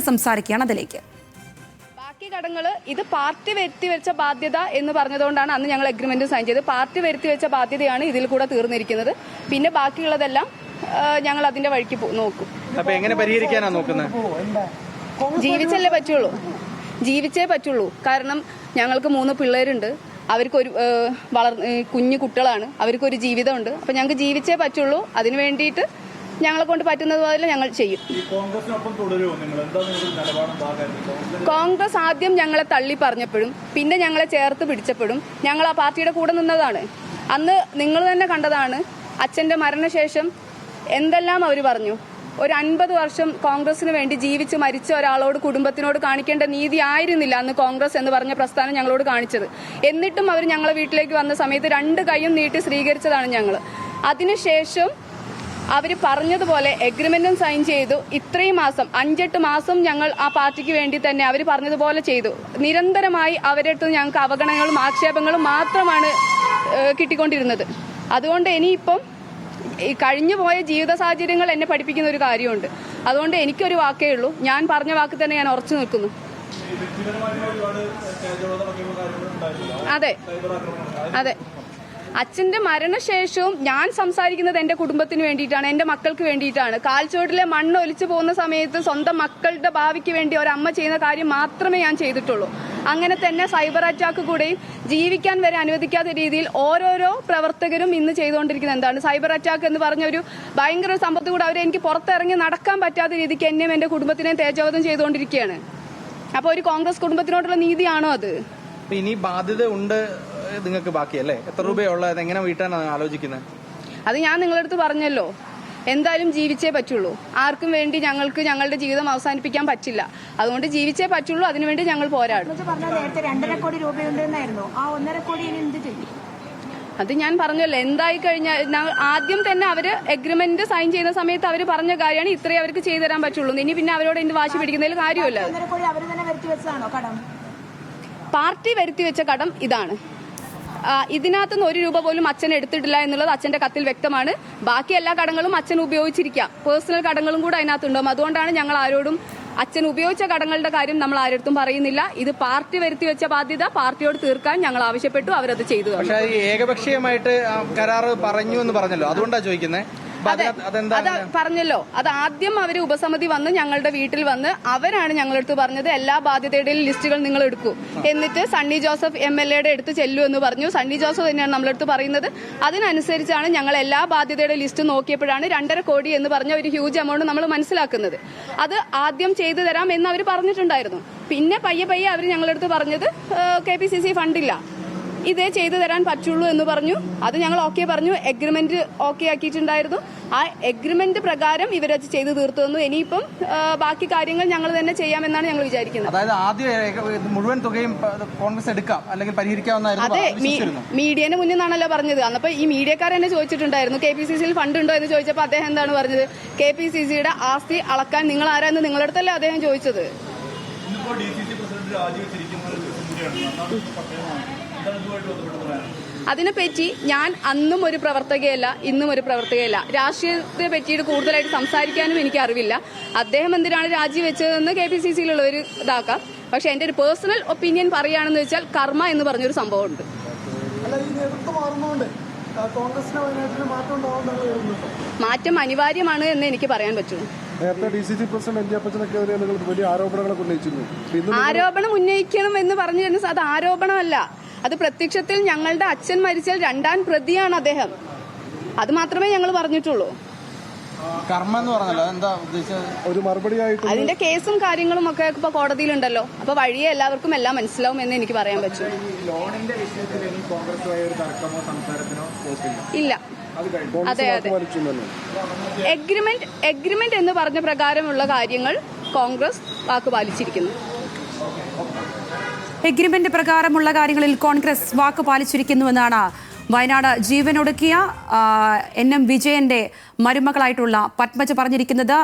സംസാരിക്കുകയാണ് അതിലേക്ക്. ബാക്കി കടങ്ങൾ ഇത് പാർട്ടി വരുത്തി വെച്ച ബാധ്യത എന്ന് പറഞ്ഞതുകൊണ്ടാണ് അന്ന് ഞങ്ങൾ അഗ്രിമെന്റ് സൈൻ ചെയ്തത്. പാർട്ടി വരുത്തി വെച്ച ബാധ്യതയാണ് ഇതിൽ കൂടെ തീർന്നിരിക്കുന്നത്. പിന്നെ ബാക്കിയുള്ളതെല്ലാം ഞങ്ങൾ അതിന്റെ വഴിക്ക് നോക്കും. അപ്പൊ എങ്ങനെ പരിഹരിക്കാനാ നോക്കുന്നത്? ജീവിച്ചല്ലേ പറ്റുള്ളൂ, ജീവിച്ചേ പറ്റുള്ളൂ. കാരണം ഞങ്ങൾക്ക് 3 പിള്ളേരുണ്ട്, അവർക്കൊരു കുഞ്ഞു കുട്ടികളാണ്, അവർക്കൊരു ജീവിതമുണ്ട്. അപ്പൊ ഞങ്ങൾക്ക് ജീവിച്ചേ പറ്റുള്ളൂ. അതിനു വേണ്ടിയിട്ട് ഞങ്ങളെ കൊണ്ട് പറ്റുന്നത് പോലെ ഞങ്ങൾ ചെയ്യും. കോൺഗ്രസ് ആദ്യം ഞങ്ങളെ തള്ളി പറഞ്ഞപ്പോഴും പിന്നെ ഞങ്ങളെ ചേർത്ത് പിടിച്ചപ്പോഴും ഞങ്ങൾ ആ പാർട്ടിയുടെ കൂടെ നിന്നതാണ്. അന്ന് നിങ്ങൾ തന്നെ കണ്ടതാണ്. അച്ഛന്റെ മരണശേഷം എന്തെല്ലാം അവർ പറഞ്ഞു. ഒരു 50 വർഷം കോൺഗ്രസിന് വേണ്ടി ജീവിച്ച് മരിച്ച ഒരാളോട്, കുടുംബത്തിനോട് കാണിക്കേണ്ട നീതി ആയിരുന്നില്ല അന്ന് കോൺഗ്രസ് എന്ന് പറഞ്ഞ പ്രസ്ഥാനം ഞങ്ങളോട് കാണിച്ചത്. എന്നിട്ടും അവർ ഞങ്ങളെ വീട്ടിലേക്ക് വന്ന സമയത്ത് 2 കൈയും നീട്ടി സ്വീകരിച്ചതാണ് ഞങ്ങൾ. അതിനുശേഷം അവർ പറഞ്ഞതുപോലെ എഗ്രിമെന്റും സൈൻ ചെയ്തു. ഇത്രയും മാസം 5-8 മാസം ഞങ്ങൾ ആ പാർട്ടിക്ക് വേണ്ടി തന്നെ അവർ പറഞ്ഞതുപോലെ ചെയ്തു. നിരന്തരമായി അവരുടെ അടുത്ത് ഞങ്ങൾക്ക് അവഗണനകളും ആക്ഷേപങ്ങളും മാത്രമാണ് കിട്ടിക്കൊണ്ടിരുന്നത്. അതുകൊണ്ട് ഇനിയിപ്പം ഈ കഴിഞ്ഞു പോയ ജീവിത സാഹചര്യങ്ങൾ എന്നെ പഠിപ്പിക്കുന്ന ഒരു കാര്യമുണ്ട്. അതുകൊണ്ട് എനിക്കൊരു വാക്കേ ഉള്ളൂ, ഞാൻ പറഞ്ഞ വാക്ക് തന്നെ ഞാൻ ഉറച്ചു നിൽക്കുന്നു. അതെ അതെ, അച്ഛന്റെ മരണശേഷവും ഞാൻ സംസാരിക്കുന്നത് എന്റെ കുടുംബത്തിന് വേണ്ടിയിട്ടാണ്, എന്റെ മക്കൾക്ക് വേണ്ടിയിട്ടാണ്. കാൽച്ചുവട്ടിലെ മണ്ണ് ഒലിച്ചു പോകുന്ന സമയത്ത് സ്വന്തം മക്കളുടെ ഭാവിക്ക് വേണ്ടി ഒരമ്മ ചെയ്യുന്ന കാര്യം മാത്രമേ ഞാൻ ചെയ്തിട്ടുള്ളൂ. അങ്ങനെ തന്നെ സൈബർ അറ്റാക്ക് കൂടെയും ജീവിക്കാൻ വരെ അനുവദിക്കാത്ത രീതിയിൽ ഓരോരോ പ്രവർത്തകരും ഇന്ന് ചെയ്തുകൊണ്ടിരിക്കുന്നത് എന്താണ്? സൈബർ അറ്റാക്ക് എന്ന് പറഞ്ഞ ഒരു ഭയങ്കര സമ്പത്ത് കൂടെ അവർ എനിക്ക് പുറത്തിറങ്ങി നടക്കാൻ പറ്റാത്ത രീതിക്ക് എന്നെയും എന്റെ കുടുംബത്തിനെയും തേജോവധം ചെയ്തുകൊണ്ടിരിക്കുകയാണ്. അപ്പൊ ഒരു കോൺഗ്രസ് കുടുംബത്തിനോടുള്ള നീതിയാണോ അത്? ഇനി ബാധ്യത ഉണ്ട് നിങ്ങൾക്ക് ബാക്കിയല്ലേ? എത്ര രൂപയുള്ളത് എങ്ങനെ വീട്ടാനാണ് ആലോചിക്കുന്നത്? അത് ഞാൻ നിങ്ങളുടെ അടുത്ത് പറഞ്ഞല്ലോ, എന്തായാലും ജീവിച്ചേ പറ്റുള്ളൂ. ആർക്കും വേണ്ടി ഞങ്ങൾക്ക് ഞങ്ങളുടെ ജീവിതം അവസാനിപ്പിക്കാൻ പറ്റില്ല. അതുകൊണ്ട് ജീവിച്ചേ പറ്റുള്ളൂ, അതിനുവേണ്ടി ഞങ്ങൾ പോരാടും. നേരത്തെ 2.5 കോടി രൂപയുണ്ടെന്നായിരുന്നു, ആ 1.5 കോടി എന്ത് ചെയ്യും? അത് ഞാൻ പറഞ്ഞല്ലോ, എന്തായി കഴിഞ്ഞാൽ ആദ്യം തന്നെ അവര് എഗ്രിമെന്റ് സൈൻ ചെയ്യുന്ന സമയത്ത് അവര് പറഞ്ഞ കാര്യമാണ് ഇത്രയും അവർക്ക് ചെയ്തു തരാൻ പറ്റുള്ളൂ. ഇനി പിന്നെ അവരോട് എന്ത് വാശി പിടിക്കുന്നതിൽ കാര്യമില്ല. പാർട്ടി വരുത്തി വെച്ച കടം ഇതാണ്. ഇതിനകത്തുനിന്ന് 1 രൂപ പോലും അച്ഛൻ എടുത്തിട്ടില്ല എന്നുള്ളത് അച്ഛന്റെ കത്തിൽ വ്യക്തമാണ്. ബാക്കി എല്ലാ കടങ്ങളും അച്ഛൻ ഉപയോഗിച്ചിരിക്കാം, പേഴ്സണൽ കടങ്ങളും കൂടെ അതിനകത്തുണ്ടാവും. അതുകൊണ്ടാണ് ഞങ്ങൾ ആരോടും അച്ഛൻ ഉപയോഗിച്ച കടങ്ങളുടെ കാര്യം നമ്മൾ ആരോടും പറയുന്നില്ല. ഇത് പാർട്ടി വരുത്തി വെച്ച ബാധ്യത പാർട്ടിയോട് തീർക്കാൻ ഞങ്ങൾ ആവശ്യപ്പെട്ടു, അവരത് ചെയ്തു. പക്ഷേ ഏകപക്ഷീയമായിട്ട് കരാറ് പറഞ്ഞു എന്ന് പറഞ്ഞല്ലോ, അതുകൊണ്ടാണ് ചോദിക്കുന്നത്. അത് പറഞ്ഞല്ലോ, അത് ആദ്യം അവര് ഉപസമിതി വന്ന് ഞങ്ങളുടെ വീട്ടിൽ വന്ന് അവരാണ് ഞങ്ങളടുത്ത് പറഞ്ഞത് എല്ലാ ബാധ്യതയുടെയും ലിസ്റ്റുകൾ നിങ്ങൾ എടുക്കൂ, എന്നിട്ട് സണ്ണി ജോസഫ് MLA അടുത്ത് ചെല്ലൂ എന്ന് പറഞ്ഞു. സണ്ണി ജോസഫ് തന്നെയാണ് നമ്മളടുത്ത് പറയുന്നത്. അതിനനുസരിച്ചാണ് ഞങ്ങൾ എല്ലാ ബാധ്യതയുടെ ലിസ്റ്റ് നോക്കിയപ്പോഴാണ് 2.5 കോടി എന്ന് പറഞ്ഞ ഒരു ഹ്യൂജ് എമൗണ്ട് നമ്മൾ മനസ്സിലാക്കുന്നത്. അത് ആദ്യം ചെയ്തു തരാം എന്ന് അവർ പറഞ്ഞിട്ടുണ്ടായിരുന്നു. പിന്നെ പയ്യെ അവർ ഞങ്ങളടുത്ത് പറഞ്ഞത് KPCC ഫണ്ടില്ല, ഇതേ ചെയ്തു തരാൻ പറ്റുള്ളൂ എന്ന് പറഞ്ഞു. അത് ഞങ്ങൾ ഓക്കെ പറഞ്ഞു, എഗ്രിമെന്റ് ഓക്കെ ആക്കിയിട്ടുണ്ടായിരുന്നു. ആ എഗ്രിമെന്റ് പ്രകാരം ഇവരത് ചെയ്തു തീർത്തു തന്നു. ഇനിയിപ്പം ബാക്കി കാര്യങ്ങൾ ഞങ്ങൾ തന്നെ ചെയ്യാമെന്നാണ് ഞങ്ങൾ വിചാരിക്കുന്നത്. അതായത് ആദ്യം മുഴുവൻ തുകയും കോൺഗ്രസ് എടുക്കാം അല്ലെങ്കിൽ പരിഹരിക്കാവുന്ന. അതെ, മീഡിയന് മുന്നിൽ നിന്നാണല്ലോ പറഞ്ഞത്. അന്നപ്പോ ഈ മീഡിയക്കാർ എന്നെ ചോദിച്ചിട്ടുണ്ടായിരുന്നു KPCCയിൽ ഫണ്ട് ഉണ്ടോ എന്ന് ചോദിച്ചപ്പോൾ അദ്ദേഹം എന്താണ് പറഞ്ഞത്? KPCCയുടെ ആസ്തി അളക്കാൻ നിങ്ങൾ ആരാന്ന് നിങ്ങളുടെ അടുത്തല്ലേ അദ്ദേഹം ചോദിച്ചത്. അതിനെപ്പറ്റി ഞാൻ അന്നും ഒരു പ്രവർത്തകയല്ല, ഇന്നും ഒരു പ്രവർത്തകയല്ല. രാഷ്ട്രീയത്തെ പറ്റിയിട്ട് കൂടുതലായിട്ട് സംസാരിക്കാനും എനിക്ക് അറിവില്ല. അദ്ദേഹം എന്തിനാണ് രാജിവെച്ചതെന്ന് KPCCയിലുള്ള ഒരു ഇതാക്കാം. പക്ഷെ എന്റെ ഒരു പേഴ്സണൽ ഒപ്പീനിയൻ പറയുകയാണെന്ന് വെച്ചാൽ കർമ്മ എന്ന് പറഞ്ഞൊരു സംഭവമുണ്ട്. മാറ്റം അനിവാര്യമാണ് എന്ന് എനിക്ക് പറയാൻ പറ്റുള്ളൂ. ആരോപണം ഉന്നയിക്കണം എന്ന് പറഞ്ഞു കഴിഞ്ഞാൽ അത് ആരോപണമല്ല, അത് പ്രത്യക്ഷത്തിൽ ഞങ്ങളുടെ അച്ഛൻ മരിച്ചാൽ 2ാം പ്രതിയാണ് അദ്ദേഹം. അത് മാത്രമേ ഞങ്ങൾ പറഞ്ഞിട്ടുള്ളൂ. കർമ്മ എന്ന് പറഞ്ഞല്ലോ, എന്താ ഉദ്ദേശിച്ചത്? ഒരു മറുപടിയായിട്ട് അതിന്റെ കേസും കാര്യങ്ങളും ഒക്കെ ഇപ്പൊ കോടതിയിലുണ്ടല്ലോ. അപ്പൊ വഴിയെ എല്ലാവർക്കും എല്ലാം മനസ്സിലാവും എന്ന് എനിക്ക് പറയാൻ പറ്റും. ഇല്ല, അതെ അതെ, എഗ്രിമെന്റ് എന്ന് പറഞ്ഞ പ്രകാരമുള്ള കാര്യങ്ങൾ കോൺഗ്രസ് വാക്ക് പാലിച്ചിരിക്കുന്നു. എഗ്രിമെന്റ് പ്രകാരമുള്ള കാര്യങ്ങളിൽ കോൺഗ്രസ് വാക്ക് പാലിച്ചിരിക്കുന്നുവെന്നാണ് വയനാട് ജീവനൊടുക്കിയ NM വിജയന്റെ മരുമകളായിട്ടുള്ള പത്മജ പറഞ്ഞിരിക്കുന്നത്.